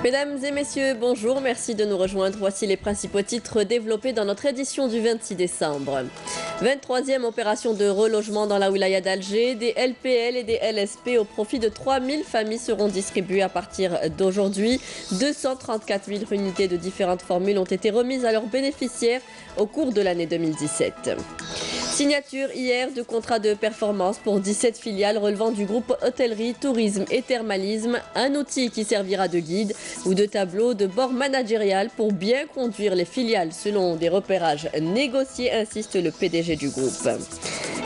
Mesdames et messieurs, bonjour, merci de nous rejoindre. Voici les principaux titres développés dans notre édition du 26 décembre. 23e opération de relogement dans la wilaya d'Alger. Des LPL et des LSP au profit de 3000 familles seront distribuées à partir d'aujourd'hui. 234 000 unités de différentes formules ont été remises à leurs bénéficiaires au cours de l'année 2017. Signature hier de contrats de performance pour 17 filiales relevant du groupe hôtellerie, tourisme et thermalisme. Un outil qui servira de guide ou de tableau de bord managérial pour bien conduire les filiales selon des repérages négociés, insiste le PDG du groupe.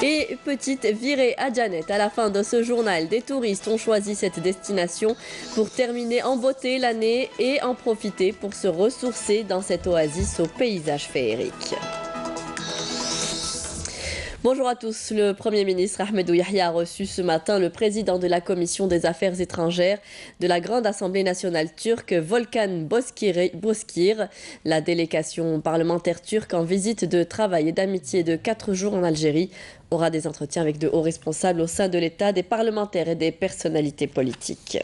Et petite virée à Janet, à la fin de ce journal, des touristes ont choisi cette destination pour terminer en beauté l'année et en profiter pour se ressourcer dans cette oasis au paysage féerique. Bonjour à tous. Le Premier ministre Ahmedou Yahya a reçu ce matin le président de la Commission des Affaires étrangères de la Grande Assemblée nationale turque, Volkan Bozkır. La délégation parlementaire turque en visite de travail et d'amitié de 4 jours en Algérie aura des entretiens avec de hauts responsables au sein de l'État, des parlementaires et des personnalités politiques.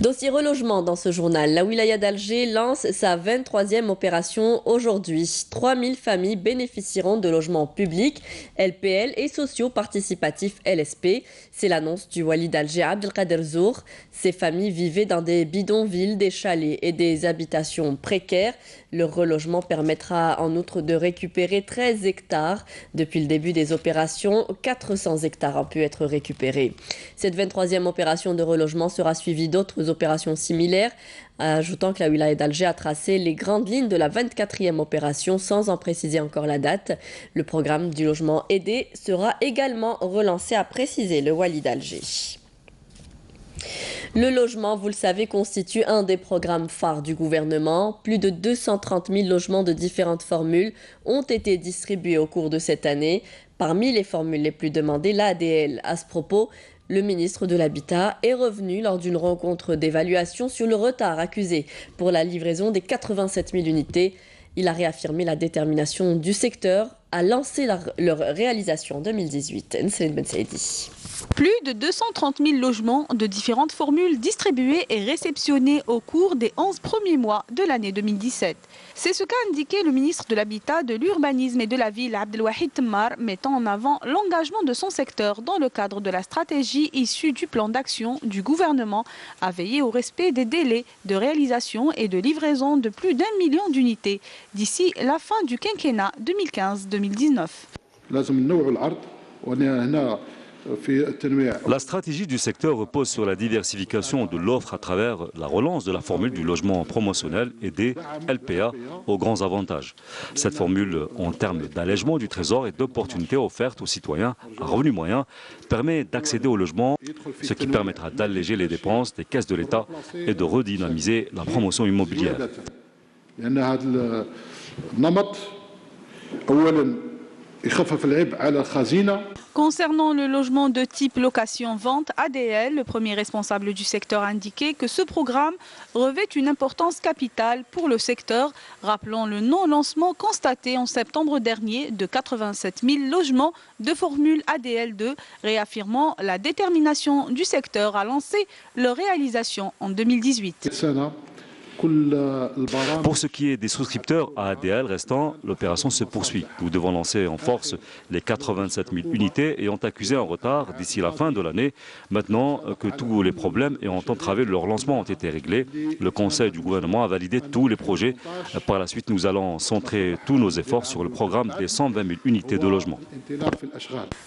Dossier relogement dans ce journal. La wilaya d'Alger lance sa 23e opération aujourd'hui. 3000 familles bénéficieront de logements publics, LPL et sociaux participatifs LSP. C'est l'annonce du wali d'Alger Abdelkader Zour. Ces familles vivaient dans des bidonvilles, des chalets et des habitations précaires. Leur relogement permettra en outre de récupérer 13 hectares. Depuis le début des opérations, 400 hectares ont pu être récupérés. Cette 23e opération de relogement sera suivie d'autres opérations similaires, ajoutant que la wilaya d'Alger a tracé les grandes lignes de la 24e opération sans en préciser encore la date. Le programme du logement aidé sera également relancé, a précisé le wali d'Alger. Le logement, vous le savez, constitue un des programmes phares du gouvernement. Plus de 230 000 logements de différentes formules ont été distribués au cours de cette année. Parmi les formules les plus demandées, l'ADL. À ce propos, le ministre de l'Habitat est revenu lors d'une rencontre d'évaluation sur le retard accusé pour la livraison des 87 000 unités. Il a réaffirmé la détermination du secteur à lancer leur réalisation en 2018. Nsel Ben Saidi. Plus de 230 000 logements de différentes formules distribués et réceptionnés au cours des 11 premiers mois de l'année 2017. C'est ce qu'a indiqué le ministre de l'Habitat, de l'Urbanisme et de la Ville, Abdelwahid Temmar, mettant en avant l'engagement de son secteur dans le cadre de la stratégie issue du plan d'action du gouvernement à veiller au respect des délais de réalisation et de livraison de plus d'1 million d'unités d'ici la fin du quinquennat 2015-2019. La stratégie du secteur repose sur la diversification de l'offre à travers la relance de la formule du logement promotionnel et des LPA aux grands avantages. Cette formule, en termes d'allègement du trésor et d'opportunités offertes aux citoyens à revenus moyens, permet d'accéder au logement, ce qui permettra d'alléger les dépenses des caisses de l'État et de redynamiser la promotion immobilière. Concernant le logement de type location-vente ADL, le premier responsable du secteur a indiqué que ce programme revêt une importance capitale pour le secteur, rappelant le non-lancement constaté en septembre dernier de 87 000 logements de formule ADL2, réaffirmant la détermination du secteur à lancer leur réalisation en 2018. Pour ce qui est des souscripteurs à ADL restants, l'opération se poursuit. Nous devons lancer en force les 87 000 unités ayant accusé un retard d'ici la fin de l'année. Maintenant que tous les problèmes ayant entravé leur lancement ont été réglés, le Conseil du gouvernement a validé tous les projets. Par la suite, nous allons centrer tous nos efforts sur le programme des 120 000 unités de logement.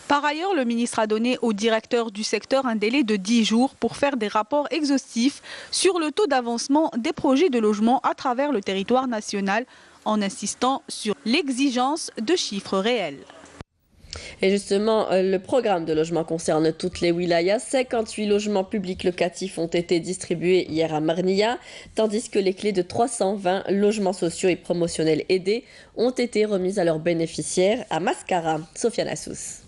Par ailleurs, le ministre a donné au directeur du secteur un délai de 10 jours pour faire des rapports exhaustifs sur le taux d'avancement des projets de logement à travers le territoire national, en insistant sur l'exigence de chiffres réels. Et justement, le programme de logement concerne toutes les wilayas. 58 logements publics locatifs ont été distribués hier à Marnia, tandis que les clés de 320 logements sociaux et promotionnels aidés ont été remises à leurs bénéficiaires à Mascara. Sofiane Assous.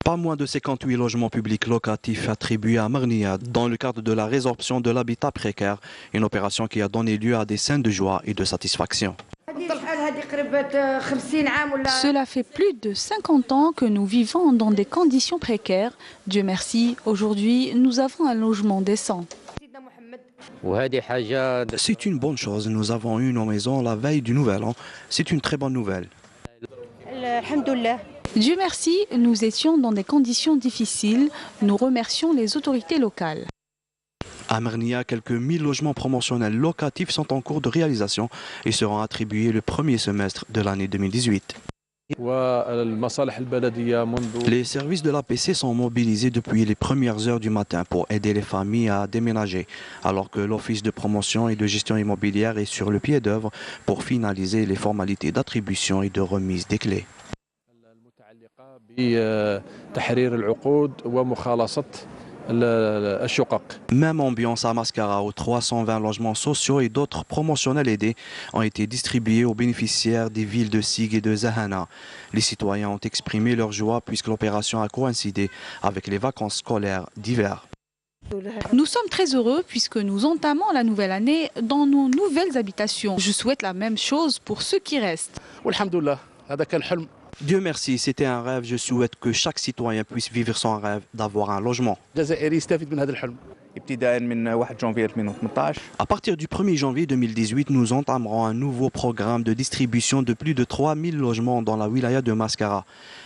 Pas moins de 58 logements publics locatifs attribués à Marnia dans le cadre de la résorption de l'habitat précaire, une opération qui a donné lieu à des scènes de joie et de satisfaction. Cela fait plus de 50 ans que nous vivons dans des conditions précaires. Dieu merci, aujourd'hui, nous avons un logement décent. C'est une bonne chose. Nous avons eu nos maisons la veille du Nouvel An. C'est une très bonne nouvelle. Dieu merci, nous étions dans des conditions difficiles. Nous remercions les autorités locales. À Mernia, quelques 1000 logements promotionnels locatifs sont en cours de réalisation et seront attribués le premier semestre de l'année 2018. Les services de l'APC sont mobilisés depuis les premières heures du matin pour aider les familles à déménager, alors que l'Office de promotion et de gestion immobilière est sur le pied d'œuvre pour finaliser les formalités d'attribution et de remise des clés. Même ambiance à Mascara, où 320 logements sociaux et d'autres promotionnels aidés ont été distribués aux bénéficiaires des villes de Sig et de Zahana. Les citoyens ont exprimé leur joie puisque l'opération a coïncidé avec les vacances scolaires d'hiver. Nous sommes très heureux puisque nous entamons la nouvelle année dans nos nouvelles habitations. Je souhaite la même chose pour ceux qui restent. Dieu merci, c'était un rêve. Je souhaite que chaque citoyen puisse vivre son rêve d'avoir un logement. À partir du 1er janvier 2018, nous entamerons un nouveau programme de distribution de plus de 3000 logements dans la wilaya de Mascara.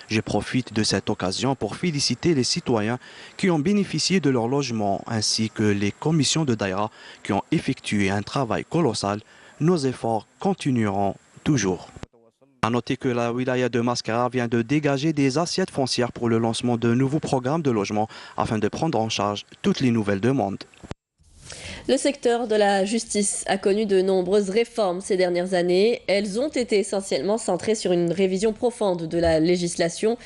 Je profite de cette occasion pour féliciter les citoyens qui ont bénéficié de leur logement ainsi que les commissions de Daïra qui ont effectué un travail colossal. Nos efforts continueront toujours. À noter que la wilaya de Mascara vient de dégager des assiettes foncières pour le lancement de nouveaux programmes de logement afin de prendre en charge toutes les nouvelles demandes. Le secteur de la justice a connu de nombreuses réformes ces dernières années. Elles ont été essentiellement centrées sur une révision profonde de la législation,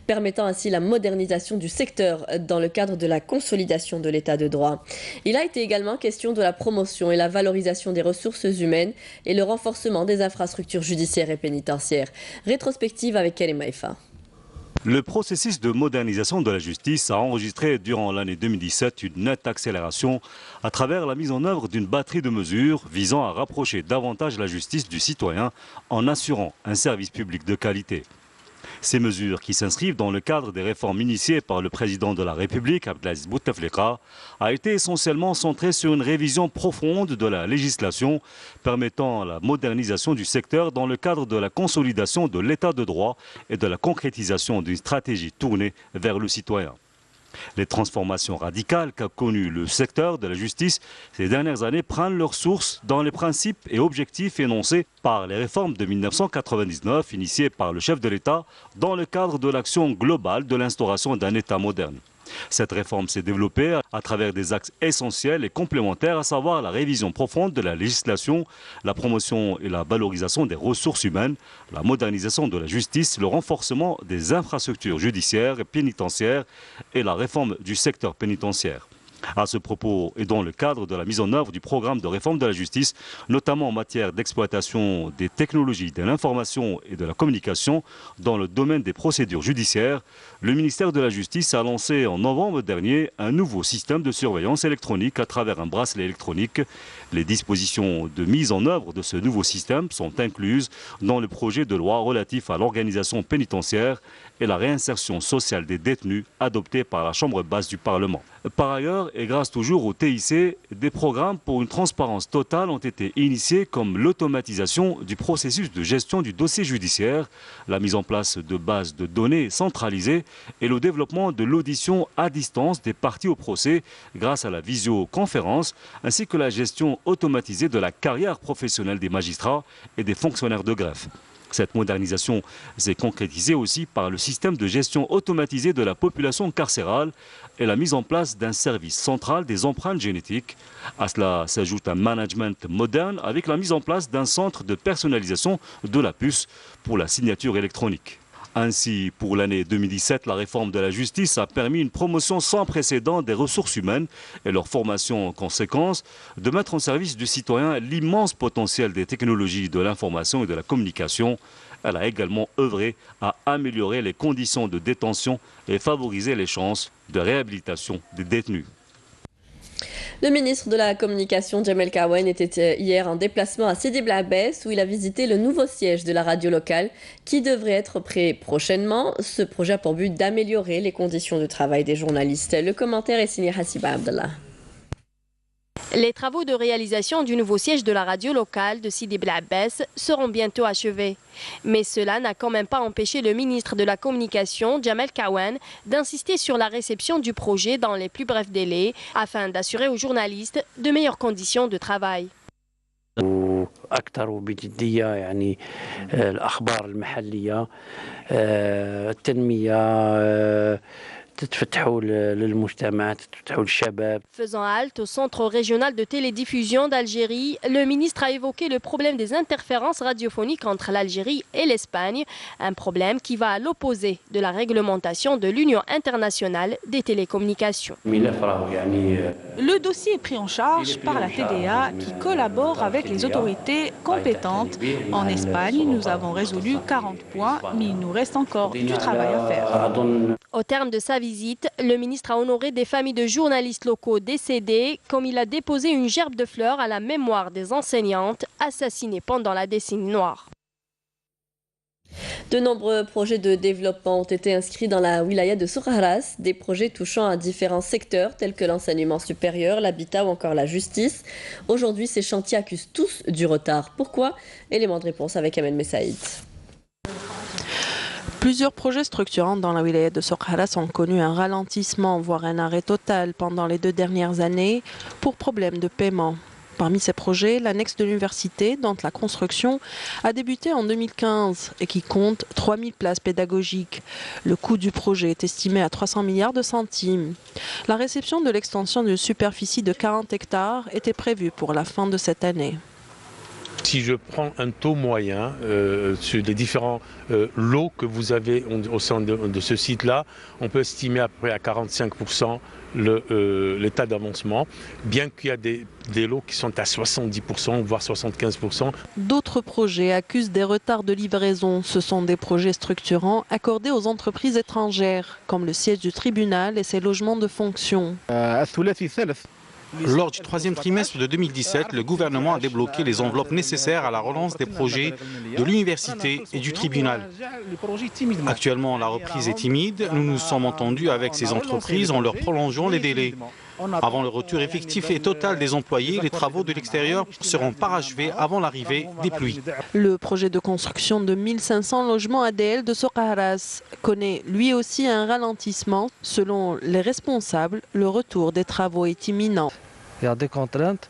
permettant ainsi la modernisation du secteur dans le cadre de la consolidation de l'état de droit. Il a été également question de la promotion et la valorisation des ressources humaines et le renforcement des infrastructures judiciaires et pénitentiaires. Rétrospective avec Karim Haïfa. Le processus de modernisation de la justice a enregistré durant l'année 2017 une nette accélération à travers la mise en œuvre d'une batterie de mesures visant à rapprocher davantage la justice du citoyen en assurant un service public de qualité. Ces mesures, qui s'inscrivent dans le cadre des réformes initiées par le président de la République, Abdelaziz Bouteflika, a été essentiellement centrée sur une révision profonde de la législation permettant la modernisation du secteur dans le cadre de la consolidation de l'état de droit et de la concrétisation d'une stratégie tournée vers le citoyen. Les transformations radicales qu'a connues le secteur de la justice ces dernières années prennent leur source dans les principes et objectifs énoncés par les réformes de 1999 initiées par le chef de l'État dans le cadre de l'action globale de l'instauration d'un État moderne. Cette réforme s'est développée à travers des axes essentiels et complémentaires, à savoir la révision profonde de la législation, la promotion et la valorisation des ressources humaines, la modernisation de la justice, le renforcement des infrastructures judiciaires et pénitentiaires et la réforme du secteur pénitentiaire. À ce propos, et dans le cadre de la mise en œuvre du programme de réforme de la justice, notamment en matière d'exploitation des technologies de l'information et de la communication dans le domaine des procédures judiciaires, le ministère de la Justice a lancé en novembre dernier un nouveau système de surveillance électronique à travers un bracelet électronique. Les dispositions de mise en œuvre de ce nouveau système sont incluses dans le projet de loi relatif à l'organisation pénitentiaire et la réinsertion sociale des détenus adopté par la Chambre basse du Parlement. Par ailleurs, et grâce toujours au TIC, des programmes pour une transparence totale ont été initiés comme l'automatisation du processus de gestion du dossier judiciaire, la mise en place de bases de données centralisées et le développement de l'audition à distance des parties au procès grâce à la visioconférence, ainsi que la gestion automatisée de la carrière professionnelle des magistrats et des fonctionnaires de greffe. Cette modernisation s'est concrétisée aussi par le système de gestion automatisée de la population carcérale et la mise en place d'un service central des empreintes génétiques. À cela s'ajoute un management moderne avec la mise en place d'un centre de personnalisation de la puce pour la signature électronique. Ainsi, pour l'année 2017, la réforme de la justice a permis une promotion sans précédent des ressources humaines et leur formation en conséquence, de mettre en service du citoyen l'immense potentiel des technologies de l'information et de la communication. Elle a également œuvré à améliorer les conditions de détention et favoriser les chances de réhabilitation des détenus. Le ministre de la Communication, Jamel Kawen, était hier en déplacement à Sidi Bel Abbès où il a visité le nouveau siège de la radio locale qui devrait être prêt prochainement. Ce projet a pour but d'améliorer les conditions de travail des journalistes. Le commentaire est signé Hassiba Abdallah. Les travaux de réalisation du nouveau siège de la radio locale de Sidi Bel Abbès seront bientôt achevés. Mais cela n'a quand même pas empêché le ministre de la Communication, Jamel Kawen, d'insister sur la réception du projet dans les plus brefs délais afin d'assurer aux journalistes de meilleures conditions de travail. أكثر بجدية يعني الأخبار المحلية التنمية تتفتحوا للمجتمع تتفتحوا للشباب. Faisant halte au centre régional de télédiffusion d'Algérie, le ministre a évoqué le problème des interférences radiophoniques entre l'Algérie et l'Espagne, un problème qui va à l'opposé de la réglementation de l'Union internationale des télécommunications. Le dossier est pris en charge par la TDA qui collabore avec les autorités compétentes. En Espagne, nous avons résolu 40 points, mais il nous reste encore du travail à faire. Au terme de sa visite, le ministre a honoré des familles de journalistes locaux décédés, comme il a déposé une gerbe de fleurs à la mémoire des enseignantes assassinées pendant la décennie noire. De nombreux projets de développement ont été inscrits dans la wilaya de Soukharas, des projets touchant à différents secteurs tels que l'enseignement supérieur, l'habitat ou encore la justice. Aujourd'hui, ces chantiers accusent tous du retard. Pourquoi? Élément de réponse avec Ahmed Messaïd. Plusieurs projets structurants dans la wilaya de Soukharas ont connu un ralentissement, voire un arrêt total pendant les 2 dernières années pour problème de paiement. Parmi ces projets, l'annexe de l'université, dont la construction a débuté en 2015 et qui compte 3000 places pédagogiques. Le coût du projet est estimé à 300 milliards de centimes. La réception de l'extension d'une superficie de 40 hectares était prévue pour la fin de cette année. Si je prends un taux moyen sur les différents lots que vous avez au sein de ce site-là, on peut estimer à peu près à 45% l'état d'avancement, bien qu'il y a des lots qui sont à 70%, voire 75%. D'autres projets accusent des retards de livraison. Ce sont des projets structurants accordés aux entreprises étrangères, comme le siège du tribunal et ses logements de fonction. Lors du 3e trimestre de 2017, le gouvernement a débloqué les enveloppes nécessaires à la relance des projets de l'université et du tribunal. Actuellement, la reprise est timide. Nous nous sommes entendus avec ces entreprises en leur prolongeant les délais. Avant le retour effectif et total des employés, les travaux de l'extérieur seront parachevés avant l'arrivée des pluies. Le projet de construction de 1500 logements ADL de Soukharas connaît lui aussi un ralentissement. Selon les responsables, le retour des travaux est imminent. Il y a des contraintes,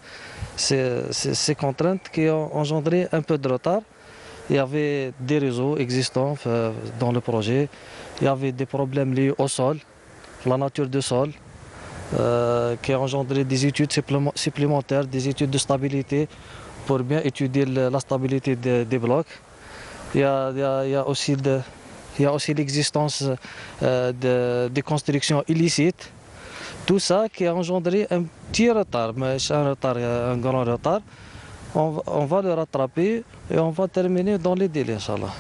ces contraintes qui ont engendré un peu de retard. Il y avait des réseaux existants dans le projet, il y avait des problèmes liés au sol, la nature du sol, qui a engendré des études supplémentaires, des études de stabilité pour bien étudier la stabilité des blocs. Il y a aussi l'existence de constructions illicites. Tout ça qui a engendré un petit retard, mais un grand retard. On va le rattraper et on va terminer dans les délais, Inch'Allah.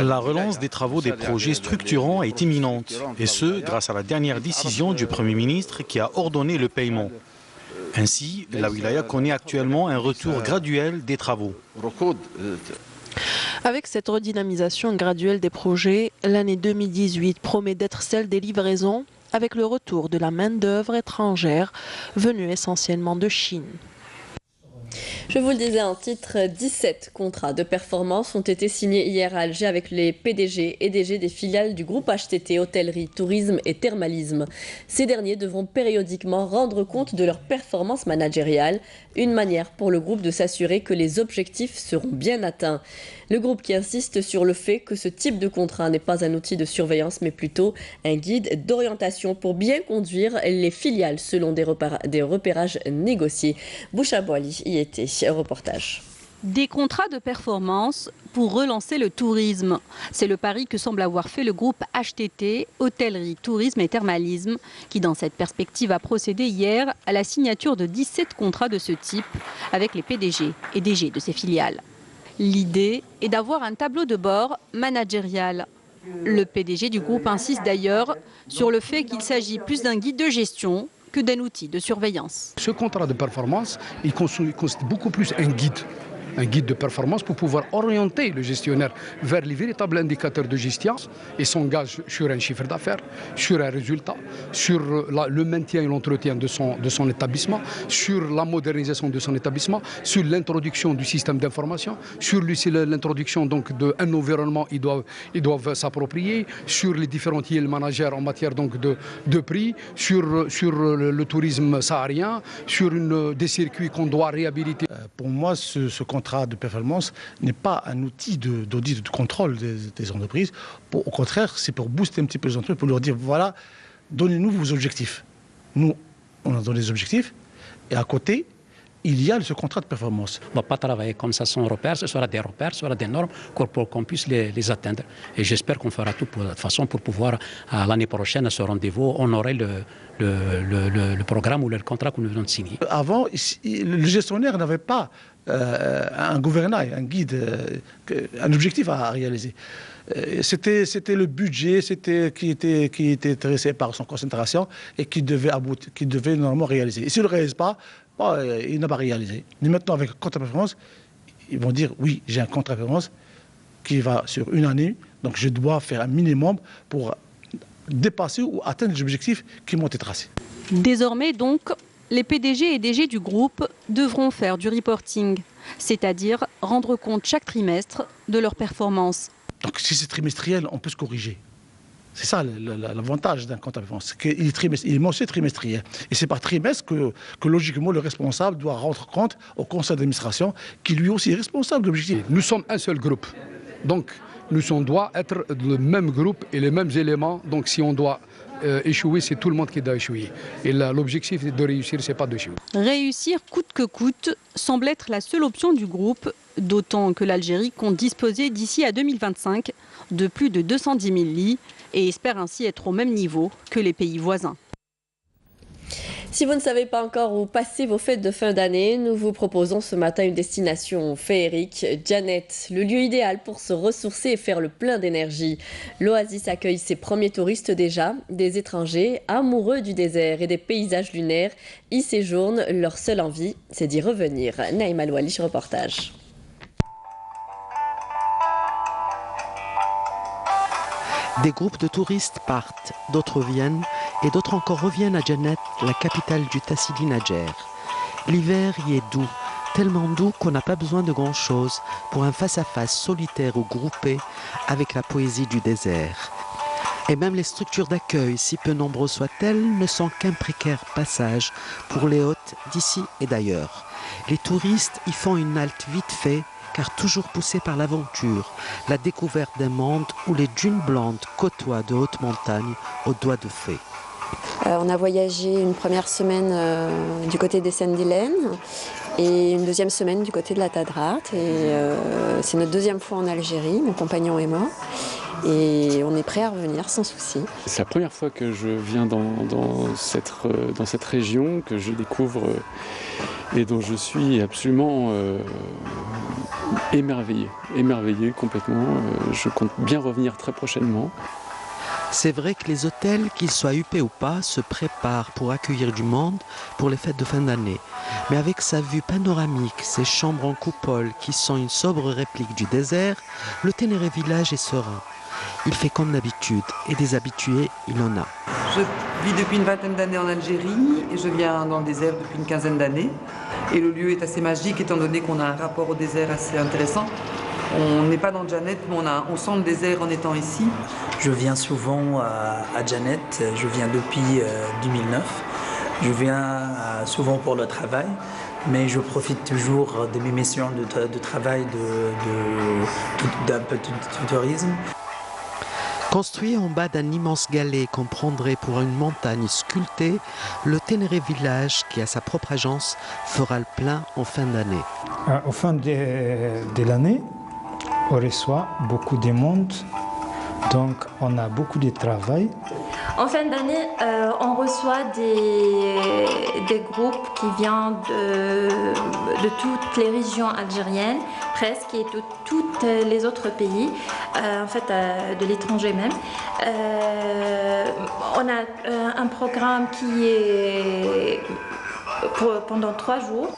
La relance des travaux des projets structurants est imminente, et ce, grâce à la dernière décision du Premier ministre qui a ordonné le paiement. Ainsi, la wilaya connaît actuellement un retour graduel des travaux. Avec cette redynamisation graduelle des projets, l'année 2018 promet d'être celle des livraisons, avec le retour de la main-d'œuvre étrangère venue essentiellement de Chine. Je vous le disais en titre, 17 contrats de performance ont été signés hier à Alger avec les PDG et DG des filiales du groupe HTT, hôtellerie, tourisme et thermalisme. Ces derniers devront périodiquement rendre compte de leur performance managériale, une manière pour le groupe de s'assurer que les objectifs seront bien atteints. Le groupe qui insiste sur le fait que ce type de contrat n'est pas un outil de surveillance mais plutôt un guide d'orientation pour bien conduire les filiales selon des repérages négociés. Boucha Boali y était. Reportage. Des contrats de performance pour relancer le tourisme. C'est le pari que semble avoir fait le groupe HTT, hôtellerie, tourisme et thermalisme, qui dans cette perspective a procédé hier à la signature de 17 contrats de ce type avec les PDG et DG de ses filiales. L'idée est d'avoir un tableau de bord managérial. Le PDG du groupe insiste d'ailleurs sur le fait qu'il s'agit plus d'un guide de gestion que d'un outil de surveillance. Ce contrat de performance, il constitue beaucoup plus un guide de performance pour pouvoir orienter le gestionnaire vers les véritables indicateurs de gestion et s'engage sur un chiffre d'affaires, sur un résultat, sur le maintien et l'entretien de son établissement, sur la modernisation de son établissement, sur l'introduction du système d'information, sur l'introduction donc d'un environnement ils doivent s'approprier, sur les différents yield managers en matière donc de prix, sur le tourisme saharien, sur des circuits qu'on doit réhabiliter. Pour moi, ce contrat de performance n'est pas un outil d'audit de contrôle des entreprises. Au contraire, c'est pour booster un petit peu les entreprises, pour leur dire, voilà, donnez-nous vos objectifs. Nous, on a donné des objectifs, et à côté, il y a ce contrat de performance. On ne va pas travailler comme ça sans repères, ce sera des repères, ce sera des normes pour qu'on puisse les atteindre. Et j'espère qu'on fera tout de toute façon pour pouvoir, l'année prochaine, à ce rendez-vous, honorer le programme ou le contrat que nous venons de signer. Avant, le gestionnaire n'avait pas un gouvernail, un guide, un objectif à réaliser. C'était le budget qui était intéressé par son concentration et qui devait normalement réaliser. Et s'il ne le réalise pas, il n'a pas réalisé. Mais maintenant, avec un contrat de performance, ils vont dire oui, j'ai un contrat de performance qui va sur une année, donc je dois faire un minimum pour dépasser ou atteindre les objectifs qui m'ont été tracés. Désormais donc, les PDG et DG du groupe devront faire du reporting, c'est-à-dire rendre compte chaque trimestre de leur performance. Donc si c'est trimestriel, on peut se corriger. C'est ça l'avantage d'un contrat de performance, qu'il est mensuel trimestriel. Et c'est par trimestre que logiquement le responsable doit rendre compte au conseil d'administration qui lui aussi est responsable de l'objectif. Nous sommes un seul groupe, donc on doit être le même groupe et les mêmes éléments. Donc si on doit échouer, c'est tout le monde qui doit échouer. Et l'objectif de réussir, c'est pas d'échouer. Réussir coûte que coûte semble être la seule option du groupe, d'autant que l'Algérie compte disposer d'ici à 2025 de plus de 210 000 lits et espère ainsi être au même niveau que les pays voisins. Si vous ne savez pas encore où passer vos fêtes de fin d'année, nous vous proposons ce matin une destination féerique, Djanet, le lieu idéal pour se ressourcer et faire le plein d'énergie. L'oasis accueille ses premiers touristes déjà, des étrangers amoureux du désert et des paysages lunaires y séjournent. Leur seule envie, c'est d'y revenir. Naïma Loualish, reportage. Des groupes de touristes partent, d'autres viennent et d'autres encore reviennent à Djanet, la capitale du Tassili Nadjer. L'hiver y est doux, tellement doux qu'on n'a pas besoin de grand-chose pour un face-à-face solitaire ou groupé avec la poésie du désert. Et même les structures d'accueil, si peu nombreuses soient-elles, ne sont qu'un précaire passage pour les hôtes d'ici et d'ailleurs. Les touristes y font une halte vite fait, car toujours poussés par l'aventure, la découverte d'un monde où les dunes blondes côtoient de hautes montagnes aux doigts de fée. On a voyagé une première semaine du côté des Sendilènes et une deuxième semaine du côté de la Tadrat. C'est notre deuxième fois en Algérie, mon compagnon est mort. Et on est prêt à revenir sans souci. C'est la première fois que je viens dans cette région, que je découvre et dont je suis absolument émerveillé complètement. Je compte bien revenir très prochainement. C'est vrai que les hôtels, qu'ils soient huppés ou pas, se préparent pour accueillir du monde pour les fêtes de fin d'année. Mais avec sa vue panoramique, ses chambres en coupole qui sont une sobre réplique du désert, le Ténéré Village est serein. Il fait comme d'habitude, et des habitués, il en a. Je vis depuis une vingtaine d'années en Algérie, et je viens dans le désert depuis une quinzaine d'années. Et le lieu est assez magique, étant donné qu'on a un rapport au désert assez intéressant. On n'est pas dans Djanet, mais on sent le désert en étant ici. Je viens souvent à Djanet, je viens depuis 2009. Je viens souvent pour le travail, mais je profite toujours de mes missions de travail, d'un peu de tourisme. Construit en bas d'un immense galet qu'on prendrait pour une montagne sculptée, le Ténéré Village, qui a sa propre agence, fera le plein en fin d'année. Au fin de l'année, on reçoit beaucoup de monde, donc on a beaucoup de travail. En fin d'année, on reçoit des groupes qui viennent de toutes les régions algériennes, presque, et de tous les autres pays, en fait de l'étranger même. On a un programme qui est pendant 3 jours.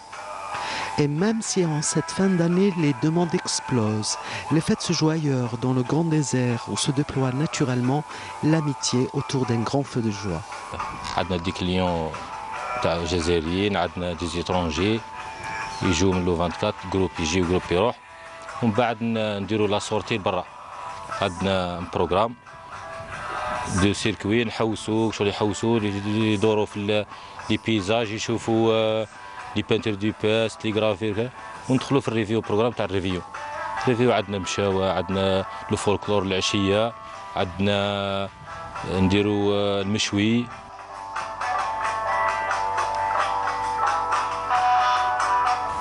Et même si en cette fin d'année, les demandes explosent, les fêtes se jouent ailleurs, dans le grand désert, où se déploie naturellement l'amitié autour d'un grand feu de joie. On a des clients algériens, on a des étrangers, ils jouent le 24, groupe يجي وجروب يروح. ومن بعد نديروا لا سورتي برا. عندنا بروغرام دو سيركوي نحوسوا شغل يحوسوا يدوروا في لي بيزاج يشوفوا لي بانتر دو باست لي غرافير وندخلوا في الريفيو بروغرام تاع الريفيو عندنا مشاوى عندنا لو فولكلور العشيه عندنا نديروا المشوي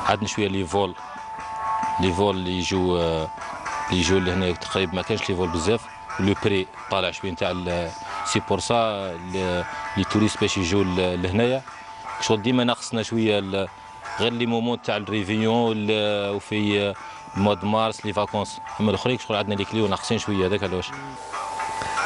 عندنا شويه لي فول اللي يجوا لهنا تقريبا ما كانش لي فول بزاف لو بري طالع شويه نتاع سي بور سا لي توريست باش يجوا لهنايا شغل ديما ناقصنا شويه غير لي مومون تاع الريفيون وفي مود مارس لي فاكونس اما الاخرين شغل عندنا لي كليو ناقصين شويه هذاك علاش.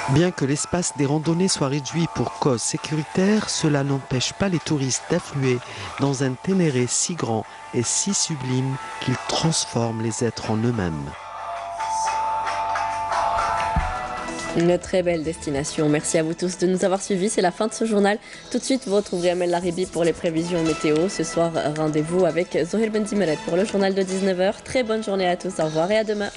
Bien que l'espace des randonnées soit réduit pour cause sécuritaire, cela n'empêche pas les touristes d'affluer dans un Ténéré si grand et si sublime qu'il transforme les êtres en eux-mêmes. Une très belle destination. Merci à vous tous de nous avoir suivis. C'est la fin de ce journal. Tout de suite, vous retrouverez Amel Laribi pour les prévisions météo. Ce soir, rendez-vous avec Zohir Benzimeret pour le journal de 19h. Très bonne journée à tous. Au revoir et à demain.